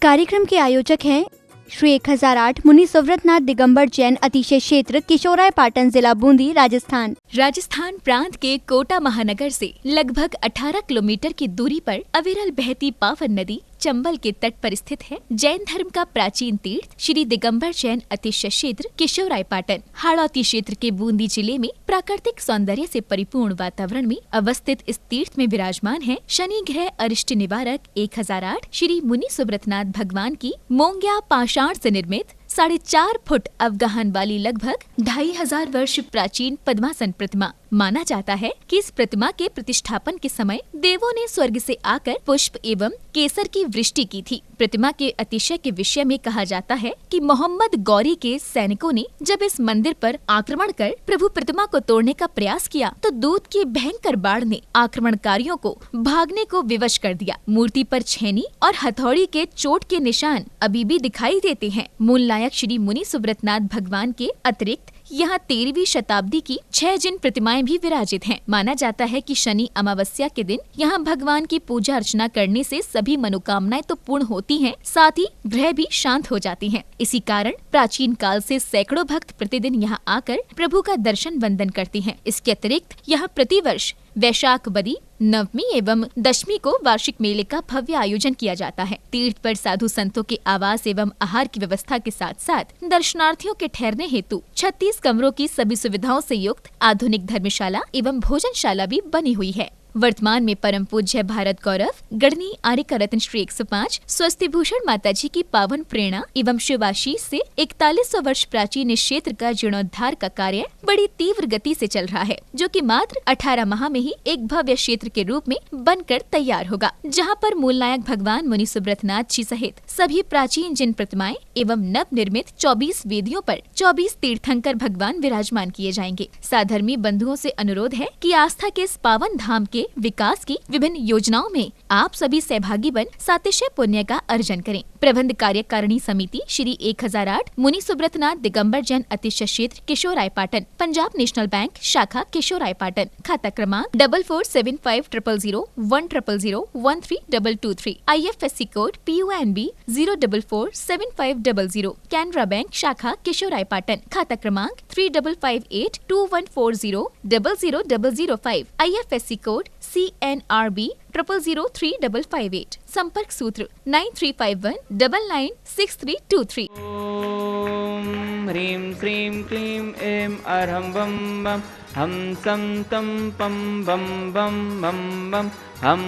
कार्यक्रम के आयोजक हैं श्री 1008 मुनि सुव्रतनाथ दिगंबर जैन अतिशय क्षेत्र किशोराय पाटन जिला बूंदी राजस्थान। राजस्थान प्रांत के कोटा महानगर से लगभग 18 किलोमीटर की दूरी पर अविरल बहती पावन नदी चंबल के तट पर स्थित है। जैन धर्म का प्राचीन तीर्थ श्री दिगंबर जैन अतिशय क्षेत्र किशोराय पाटन हाड़ौती क्षेत्र के बूंदी जिले में प्राकृतिक सौंदर्य से परिपूर्ण वातावरण में अवस्थित इस तीर्थ में विराजमान है शनि ग्रह अरिष्ट निवारक 1008 श्री मुनि सुव्रतनाथ भगवान की मोंग्या पाषाण से निर्मित 4.5 फुट अवगाहन वाली लगभग 2500 वर्ष प्राचीन पद्मासन प्रतिमा। माना जाता है कि इस प्रतिमा के प्रतिष्ठापन के समय देवों ने स्वर्ग से आकर पुष्प एवं केसर की वृष्टि की थी। प्रतिमा के अतिशय के विषय में कहा जाता है कि मोहम्मद गौरी के सैनिकों ने जब इस मंदिर पर आक्रमण कर प्रभु प्रतिमा को तोड़ने का प्रयास किया तो दूध की भयंकर बाढ़ ने आक्रमणकारियों को भागने को विवश कर दिया। मूर्ति पर छेनी और हथौड़ी के चोट के निशान अभी भी दिखाई देते हैं। मूल नायक श्री मुनि सुव्रतनाथ भगवान के अतिरिक्त यहाँ 13वीं शताब्दी की 6 जिन प्रतिमाएं भी विराजित हैं। माना जाता है कि शनि अमावस्या के दिन यहाँ भगवान की पूजा अर्चना करने से सभी मनोकामनाएं तो पूर्ण होती हैं, साथ ही ग्रह भी शांत हो जाती हैं। इसी कारण प्राचीन काल से सैकड़ों भक्त प्रतिदिन यहाँ आकर प्रभु का दर्शन वंदन करते हैं। इसके अतिरिक्त यहाँ प्रतिवर्ष वैशाख बदी नवमी एवं दशमी को वार्षिक मेले का भव्य आयोजन किया जाता है। तीर्थ पर साधु संतों के आवास एवं आहार की व्यवस्था के साथ साथ दर्शनार्थियों के ठहरने हेतु 36 कमरों की सभी सुविधाओं से युक्त आधुनिक धर्मशाला एवं भोजनशाला भी बनी हुई है। वर्तमान में परम पूज्य भारत गौरव गढ़नी आर्यका रत्न श्री 105 स्वस्ति भूषण माता जी की पावन प्रेरणा एवं शिवाशीष से 4100 वर्ष प्राचीन इस क्षेत्र का जीर्णोद्धार का कार्य बड़ी तीव्र गति से चल रहा है, जो कि मात्र 18 माह में ही एक भव्य क्षेत्र के रूप में बनकर तैयार होगा, जहां पर मूल नायक भगवान मुनि सुव्रतनाथ जी सहित सभी प्राचीन जिन प्रतिमाएं एवं नव निर्मित 24 वेदियों पर 24 तीर्थंकर भगवान विराजमान किए जाएंगे। साधर्मी बंधुओं से अनुरोध है कि आस्था के इस पावन धाम के विकास की विभिन्न योजनाओं में आप सभी सहभागी बन सातिशय पुण्य का अर्जन करें। प्रबंध कार्यकारिणी समिति श्री 1008 मुनि सुव्रतनाथ दिगंबर जैन अतिशय क्षेत्र किशोराय पाटन, पंजाब नेशनल बैंक शाखा किशोराय पाटन, खाता क्रमांक 4475000100132223, IFSC code PUNB 0447500, Canara bank शाखा किशोराय पाटन, खाता क्रमांक 355821400005, IFSC कोड CNRB 000358, संपर्क सूत्र 9351996323। ओम ह्रीं श्रीं क्लीं ऐं अरहं बम बम हम सम तम पम बम बम बम बम हम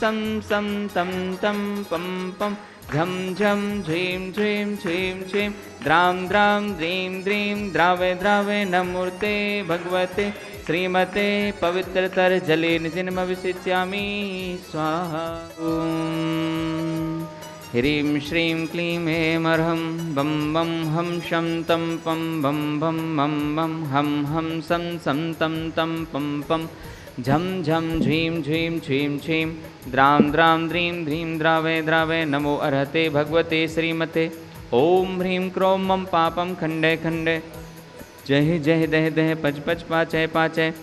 सम सम तम तम पम पम झम झम झीं झीं झीं झीं द्रां द्रां द्रीं द्रीं द्रावे द्रावे नमूर्ते भगवते श्रीमते पवित्रतर जले निजिन्म विसिच्यामि स्वाहा। ओम ह्रीं श्रीं क्लीं ऐं अरहं बम बम हम शं तं पं बम बम बम बम हम सं सं तं तं पं पम झम झम झीं झीं झीं झीं द्रां द्रां द्रीं द्रीं द्रावे द्रावे नमो अर्हते भगवते श्रीमते। ओम ह्रीं क्रों मम पापं खंडे खंडे जय जय दह दह पच पच पाचय पाचय।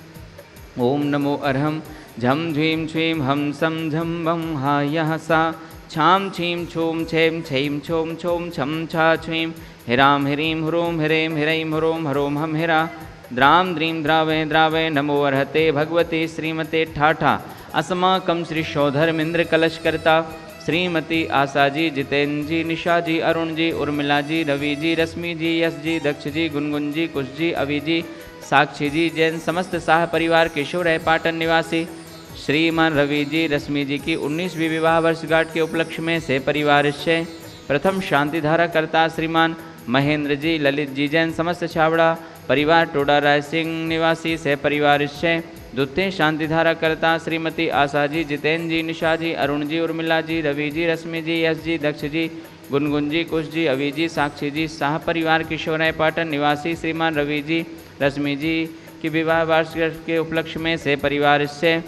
ओम नमो अर्हं झम झीं छीं हम सम झम बम हा यह सा छाम छीं छूम छेम छीं छोम छोम छम छा छीं हिराम ह्रीं ह्रूम ह्रें ह्रैं ह्रोम हरोम हम हिरा द्रां द्रीं द्रावे द्रावे नमो अर्हते भगवते श्रीमते ठाठा अस्माकं श्री शोधर्मेंद्र कलशकर्ता श्रीमती आशा जी, जितेंद्र जी, निशा जी, अरुण जी, उर्मिला जी, रवि जी, रश्मि जी, यश जी, दक्ष जी, गुनगुन जी, कुश जी, अवि जी, साक्षी जी, जैन समस्त साह परिवार किशोराय पाटन निवासी श्रीमान रवि जी, रश्मि जी की 19वीं विवाह वर्षगांठ के उपलक्ष्य में से परिवार से प्रथम शांति धारा करता श्रीमान महेंद्र जी, ललित जी, जैन समस्त छावड़ा परिवार टोडा राय सिंह निवासी से परिवार से द्वितीय शांति धारा करता श्रीमती आशा जी, जितेंद्र जी, निशा जी, अरुण जी, उर्मिला जी, रवि जी, रश्मि जी, यश जी, दक्ष जी, गुनगुन जी, कुश जी, अवि जी, साक्षी जी, साह परिवार किशोराय पाटन निवासी श्रीमान रवि जी, रश्मि जी की विवाह वर्षगांठ के उपलक्ष्य में से परिवार से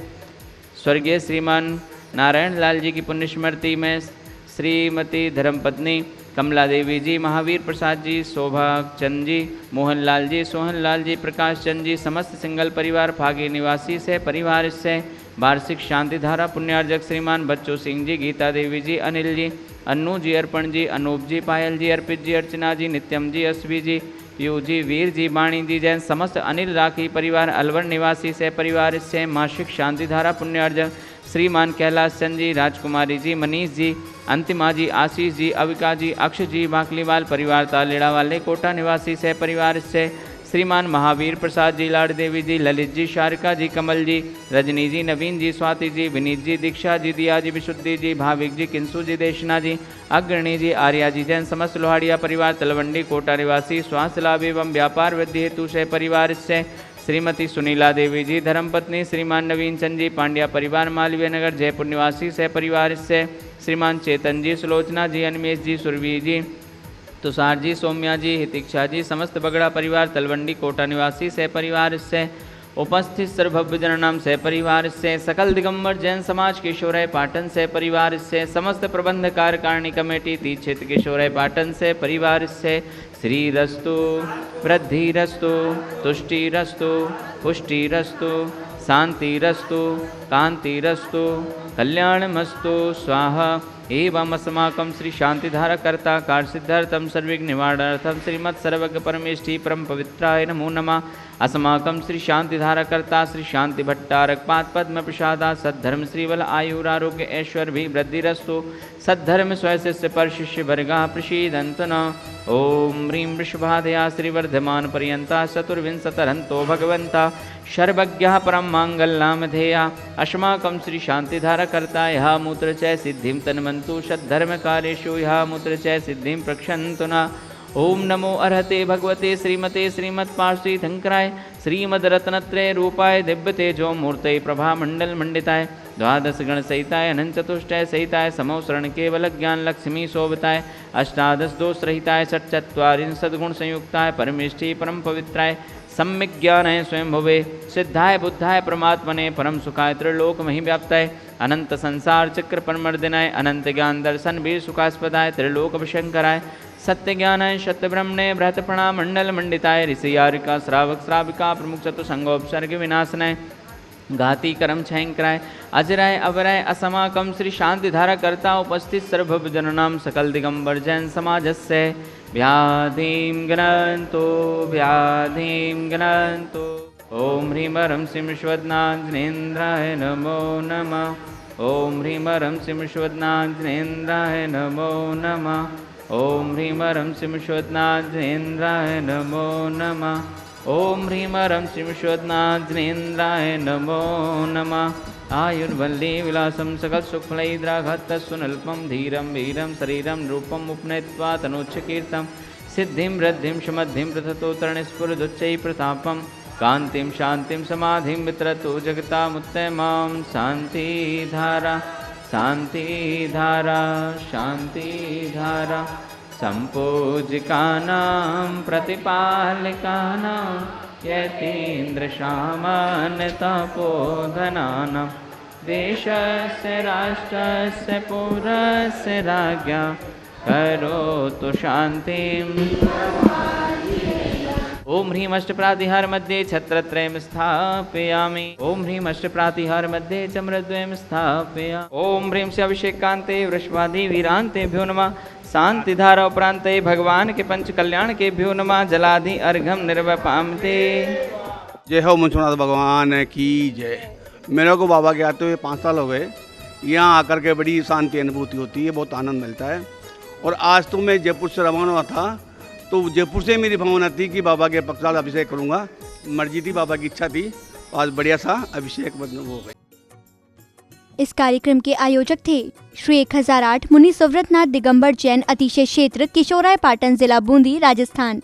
स्वर्गीय श्रीमान नारायण लाल जी की पुण्य स्मृति में श्रीमती धर्मपत्नी कमला देवी जी, महावीर प्रसाद जी, शोभा चंद जी, मोहनलाल जी, सोहनलाल जी, प्रकाश चंद जी, समस्त सिंगल परिवार, फागी निवासी से परिवार से वार्षिक शांति धारा पुण्यार्जक श्रीमान बच्चू सिंह जी, गीता देवी जी, अनिल जी, अन्नू जी, अर्पण जी, अनूप जी, पायल जी, अर्पित जी, अर्चना जी, नित्यम जी, अस्वी जी, पीयू जी, वीर जी, वाणी जी, जैन समस्त अनिल राखी परिवार, अलवर निवासी से परिवार से मासिक शांति धारा पुण्यार्जक श्रीमान कैलाश चंद जी, राजकुमारी जी, मनीष जी, अंतिमा जी, आशीष जी, अविका जी, अक्ष जी, बाकलीवाल परिवार तालेड़ा वाले कोटा निवासी से परिवार से श्रीमान महावीर प्रसाद जी, लाड देवी जी, ललित जी, शारिका जी, कमल जी, रजनी जी, नवीन जी, स्वाति जी, विनीत जी, दीक्षा जी, दिया जी, विशुद्धि जी, भाविक जी, किंसु जी, देशना जी, अग्रणी जी, आर्या जी, जैन समस्त लोहाड़िया परिवार तलवंडी कोटा निवासी स्वास्थ्य लाभ एवं व्यापार वृद्धि हेतु से परिवार से श्रीमती सुनीला देवी जी, धर्मपत्नी श्रीमान नवीन चंद जी, पांड्या परिवार मालवीय नगर जयपुर निवासी से परिवार से श्रीमान चेतन जी, सुलोचना जी, अनिमेश जी, सुरवीर जी, तुषार जी, सौम्या जी, हितिक्षा जी, समस्त बगड़ा परिवार तलवंडी कोटा निवासी से परिवार से उपस्थित सर्वभव्य जननाम से परिवार से सकल दिगंबर जैन समाज किशोराय पाटन से परिवार से समस्त प्रबंध कार्यकारिणी कमेटी तीज क्षेत्र किशोराय पाटन से परिवार से श्रीरस्तु वृद्धिरस्तु तुष्टिरस्तु पुष्टिरस्तु शांतिरस्तु कांतिरस्तु कल्याणमस्तु स्वाहा एवं अस्माकं श्री शांतिधारा कर्ता कार्सिद्धार्थम सर्विघ्न निवारणार्थम श्रीमत् सर्वज्ञ परमेष्ठी परम पवित्राय नमो नमः। अस्माकं श्री शांतिधारा कर्ता श्री शांति भट्टारक पाद पद्म प्रसादा सद्धर्म श्रीवल आयुरारोग्य ऐश्वर्य भी वृद्धिरस्तु सद्धर्म स्वशिष्य पर शिष्य वर्गा प्रसीदन्तु न। ओम ह्रीं वृषभादया श्रीवर्धमान पर्यंता चतुर्विंशतिरन्तो भगवन्ता सर्वज्ञः परं माङ्गल्यनामधेया अस्माकं श्री शांतिधारा कर्ता यः मूत्र च सिद्धिं तन्वन्तु सद्धर्मकार्येषु यः मूत्र च सिद्धिं प्रक्षन्तु न। ओम नमो अर्हते भगवते श्रीमते श्रीमत्पार्श्वीशंकराय श्रीमद्रत्नत्रय रूपाय दिव्य तेजो मूर्तये प्रभा मंडल मंडिताय द्वादश गण सहिताय अनंत चतुष्टय सहिताय समोसरण केवल ज्ञान लक्ष्मी शोभताय अष्टादश दोष रहिताय षट्चत्वारिंशत् गुण संयुक्ताय परमेष्ठी परम पवित्राय सम्यक ज्ञानाय स्वयं भवे सिद्धाय बुद्धाय परमात्मने परम सुखाय त्रिलोक महि व्याप्ताय अनंत संसार चक्र परमर्दिनाय अनंत ज्ञान दर्शन वीर सुखास्पदाय त्रिलोक विशंकराय सत्य ज्ञानाय सत्य ब्रह्मणे बृहत प्रणाम मंडल मंडिताय ऋषियारिका श्रावक श्राविका प्रमुख चतुसंगोपसर्ग विनाशनाय घाती कर्म छयंकराय अजराय अवराय असमाकम श्री शांतिधारा कर्ता उपस्थित सर्वभव जननाम सकल दिगंबर जैन समाजस्य व्याधिं गणन्तो ओम ह्रीं वरं श्रीं विश्वनाथनेन्द्राय नमो नमः। ओम ह्रीं वरं श्रीं विश्वनाथनेन्द्राय नमो नमः। ओम ह्रीं वरं श्रीं विश्वनाथनेन्द्राय नमो नमः। ओम ह्रीं वरं श्रीं विश्वनाथनेन्द्राय नमो नमः। आयुर्वल्ली विलासं सकल सुखफलैद्राघात सुनल्पं धीरं वीरं शरीरं रूपम् उपनयित्वा तनोच्चकीर्तं सिद्धिं वृद्धिं सुमद्धिं प्रथतो तरणस्फुरदुच्चै प्रतापं कान्तिं शान्तिं समाधिं वितरतु जगतामुत्तमां शान्तिधारा शान्तिधारा शान्तिधारा सम्पूजिकानां प्रतिपालिकानां यतीन्द्रशामान्यतपोधनानां देशस्य राष्ट्रस्य पुरस्य राज्ञा करोतु शान्तिम्। ओम ह्रीं अष्टप्रातिहार मध्ये छत्रत्रयं स्थापयामि। ओम ह्रीं अष्टप्रातिहार मध्ये चम्रद्वयं स्थापयामि। ओम ह्रीं से अभिषेकान्ते वृषभादि वीरान्तेभ्यो नमः। शांतिधारा उपरांते भगवान के पंच कल्याण के भ्यो नमः। जलाधि अर्घम निर्वपामते। जय हो मंजुनाथ भगवान की जय। मेरे को बाबा के आते हुए 5 साल हो गए। यहाँ आकर के बड़ी शांति अनुभूति होती है, बहुत आनंद मिलता है। और आज तो मैं जयपुर से रवाना हुआ था, तो जयपुर से मेरी भावना थी कि बाबा के पक्षाल अभिषेक करूँगा। मर्जी थी, बाबा की इच्छा थी। आज बढ़िया सा अभिषेक हो गया। इस कार्यक्रम के आयोजक थे श्री 1008 मुनि सुव्रतनाथ दिगंबर जैन अतिशय क्षेत्र किशोराय पाटन जिला बूंदी राजस्थान।